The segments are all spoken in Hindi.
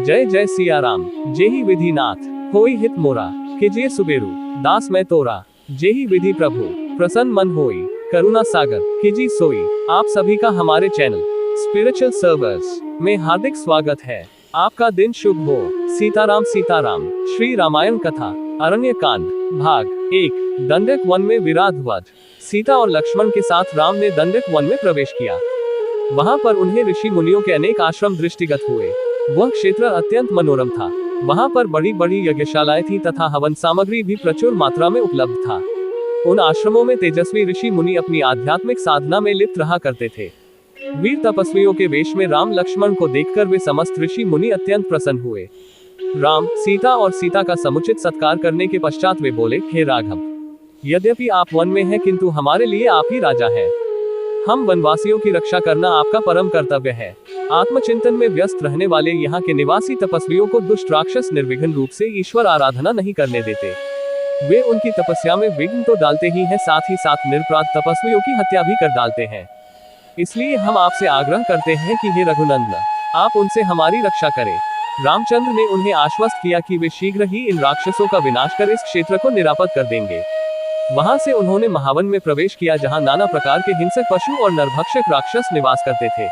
जय जय सिया राम। जेहि विधि नाथ होई हित मोरा, कीजिए सुबेरु दास मैं तोरा। जेहि विधि प्रभु प्रसन्न मन होई, करुणा सागर कीजिए सोई। आप सभी का हमारे चैनल स्पिरिचुअल सर्वर्स में हार्दिक स्वागत है। आपका दिन शुभ हो। सीताराम सीताराम। श्री रामायण कथा अरण्य कांड भाग 1। दंडक वन में विराध वध। सीता और लक्ष्मण के साथ राम ने दंडक वन में प्रवेश किया। वहां पर उन्हें ऋषि मुनियों के अनेक आश्रम दृष्टिगत हुए। वह क्षेत्र अत्यंत मनोरम था। वहां पर बड़ी बड़ी यज्ञशालाएं थी तथा हवन सामग्री भी प्रचुर मात्रा में उपलब्ध था। उन आश्रमों में तेजस्वी ऋषि मुनि अपनी आध्यात्मिक साधना में लिप्त रहा करते थे। वीर तपस्वियों के वेश में राम लक्ष्मण को देखकर वे समस्त ऋषि मुनि अत्यंत प्रसन्न हुए। राम सीता और सीता का समुचित सत्कार करने के पश्चात वे बोले, हे राघव, यद्यपि आप वन में हैं किंतु हमारे लिए आप ही राजा हैं। हम वनवासियों की रक्षा करना आपका परम कर्तव्य है। आत्मचिंतन में व्यस्त रहने वाले यहाँ के निवासी तपस्वियों को दुष्ट राक्षस निर्विघ्न रूप से ईश्वर आराधना नहीं करने देते। वे उनकी तपस्या में विघ्न तो डालते ही हैं, साथ ही साथ निरपराध तपस्वियों की हत्या भी कर डालते हैं। इसलिए हम आपसे आग्रह करते हैं कि हे रघुनंदन, आप उनसे हमारी रक्षा करें। रामचंद्र ने उन्हें आश्वस्त किया कि वे शीघ्र ही इन राक्षसों का विनाश कर इस क्षेत्र को निरापद कर देंगे। वहां से उन्होंने महावन में प्रवेश किया, जहां नाना प्रकार के हिंसक पशु और नरभक्षक राक्षस निवास करते थे।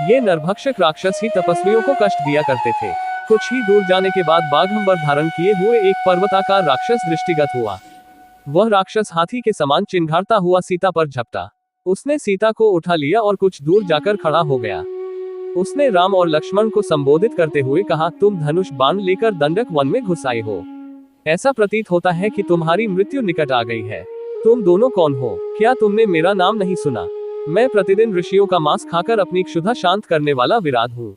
ये नरभक्षक राक्षस ही तपस्वियों को कष्ट दिया करते थे। कुछ ही दूर जाने के बाद बाघंबर धारण किए हुए एक पर्वताकार राक्षस दृष्टिगत हुआ। वह राक्षस हाथी के समान चिंघाड़ता हुआ सीता पर झपटा। उसने सीता को उठा लिया और कुछ दूर जाकर खड़ा हो गया। उसने राम और लक्ष्मण को संबोधित करते हुए कहा, तुम धनुष बाण लेकर दंडक वन में घुस आए हो। ऐसा प्रतीत होता है कि तुम्हारी मृत्यु निकट आ गई है। तुम दोनों कौन हो? क्या तुमने मेरा नाम नहीं सुना? मैं प्रतिदिन ऋषियों का मांस खाकर अपनी क्षुधा शांत करने वाला विराध हूँ।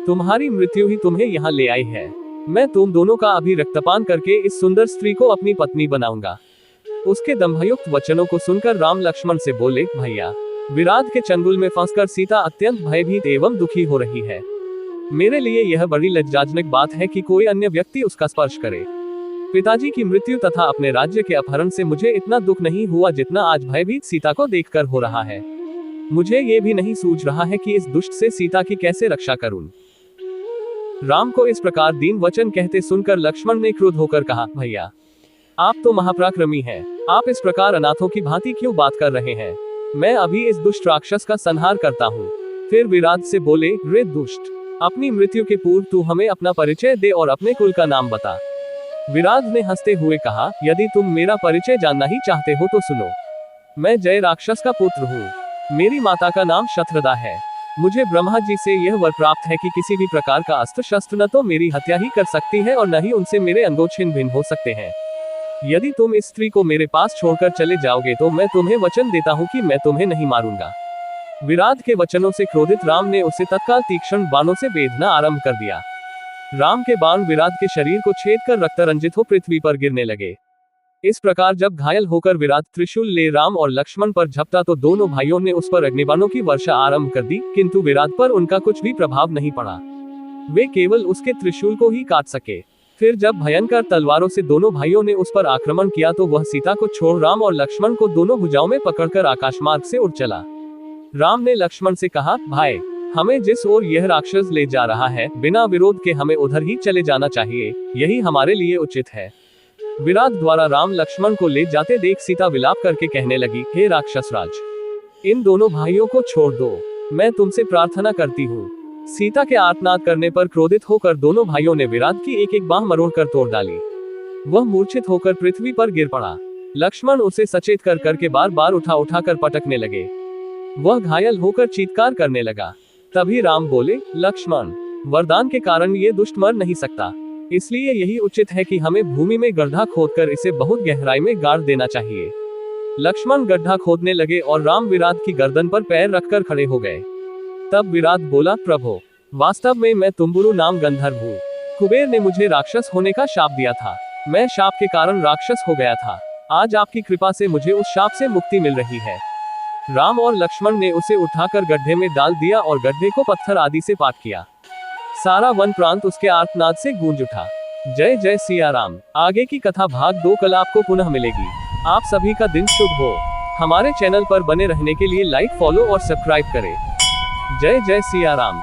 तुम्हारी मृत्यु ही तुम्हें यहाँ ले आई है। मैं तुम दोनों का अभी रक्तपान करके इस सुंदर स्त्री को अपनी पत्नी बनाऊंगा। उसके दंभयुक्त वचनों को सुनकर राम लक्ष्मण से बोले, भैया, विराध के चंगुल में फंसकर सीता अत्यंत भयभीत एवं दुखी हो रही है। मेरे लिए यह बड़ी लज्जाजनक बात है कि कोई अन्य व्यक्ति उसका स्पर्श करे। पिताजी की मृत्यु तथा अपने राज्य के अपहरण से मुझे इतना दुख नहीं हुआ जितना आज भयभीत सीता को देखकर हो रहा है। मुझे ये भी नहीं सूझ रहा है कि इस दुष्ट से सीता की कैसे रक्षा करूं। राम को इस प्रकार दीन वचन कहते सुनकर लक्ष्मण ने क्रुद्ध होकर कहा, भैया, आप तो महापराक्रमी हैं। आप इस प्रकार अनाथों की भांति क्यों बात कर रहे हैं? मैं अभी इस दुष्ट राक्षस का संहार करता हूँ। फिर विराध से बोले, रे दुष्ट, अपनी मृत्यु के पूर्व तू हमें अपना परिचय दे और अपने कुल का नाम बता। विराध ने हंसते हुए कहा, यदि तुम मेरा परिचय जानना ही चाहते हो तो सुनो। मैं जय राक्षस का पुत्र हूँ। मेरी माता का नाम शत्रदा है। मुझे ब्रह्मा जी से यह वर प्राप्त है कि किसी भी प्रकार का अस्त्र शस्त्र न तो मेरी हत्या ही कर सकती है और न ही उनसे मेरे अंगों छिन्न भिन्न हो सकते हैं। यदि तुम इस स्त्री को मेरे पास छोड़कर चले जाओगे तो मैं तुम्हें वचन देता हूँ कि मैं तुम्हें नहीं मारूंगा। विराध के वचनों से क्रोधित राम ने उसे तत्काल तीक्ष्ण बाणों से बेधना आरंभ कर दिया। राम के बाण विराध के शरीर को छेद कर रक्त रंजित हो पृथ्वी पर गिरने लगे। इस प्रकार जब घायल होकर विराध त्रिशूल ले राम और लक्ष्मण पर झपटा तो दोनों भाइयों ने उस पर अग्निबाणों की वर्षा आरंभ कर दी, किंतु विराध पर उनका कुछ भी प्रभाव नहीं पड़ा। वे केवल उसके त्रिशूल को ही काट सके। फिर जब भयंकर तलवारों से दोनों भाइयों ने उस पर आक्रमण किया तो वह सीता को छोड़ राम और लक्ष्मण को दोनों भुजाओं में पकड़कर आकाशमार्ग से उड़ चला। राम ने लक्ष्मण से कहा, भाई, हमें जिस ओर यह राक्षस ले जा रहा है, बिना विरोध के हमें उधर ही चले जाना चाहिए। यही हमारे लिए उचित है। विराध द्वारा राम लक्ष्मण को ले जाते देख सीता विलाप करके कहने लगी, हे राक्षस राज, इन दोनों भाइयों को छोड़ दो। मैं तुमसे प्रार्थना करती हूँ। सीता के आर्तनाद करने पर क्रोधित होकर दोनों भाइयों ने विराध की एक एक बाह मरोड़कर तोड़ डाली। वह मूर्छित होकर पृथ्वी पर गिर पड़ा। लक्ष्मण उसे सचेत कर करके बार बार उठाकर पटकने लगे। वह घायल होकर चीत्कार करने लगा। तभी राम बोले, लक्ष्मण, वरदान के कारण ये दुष्ट मर नहीं सकता, इसलिए यही उचित है कि हमें भूमि में गड्ढा खोदकर इसे बहुत गहराई में गाड़ देना चाहिए। लक्ष्मण गड्ढा खोदने लगे और राम विराध की गर्दन पर पैर रखकर खड़े हो गए। तब विराध बोला, प्रभु, वास्तव में मैं तुम्बुरु नाम गंधर्व हूँ। कुबेर ने मुझे राक्षस होने का शाप दिया था। मैं शाप के कारण राक्षस हो गया था। आज आपकी कृपा से मुझे उस शाप से मुक्ति मिल रही है। राम और लक्ष्मण ने उसे उठाकर गड्ढे में डाल दिया और गड्ढे को पत्थर आदि से पाट किया। सारा वन प्रांत उसके आर्तनाद से गूंज उठा। जय जय सिया राम। आगे की कथा भाग 2 कल आपको पुनः मिलेगी। आप सभी का दिन शुभ हो। हमारे चैनल पर बने रहने के लिए लाइक, फॉलो और सब्सक्राइब करें। जय जय सिया राम।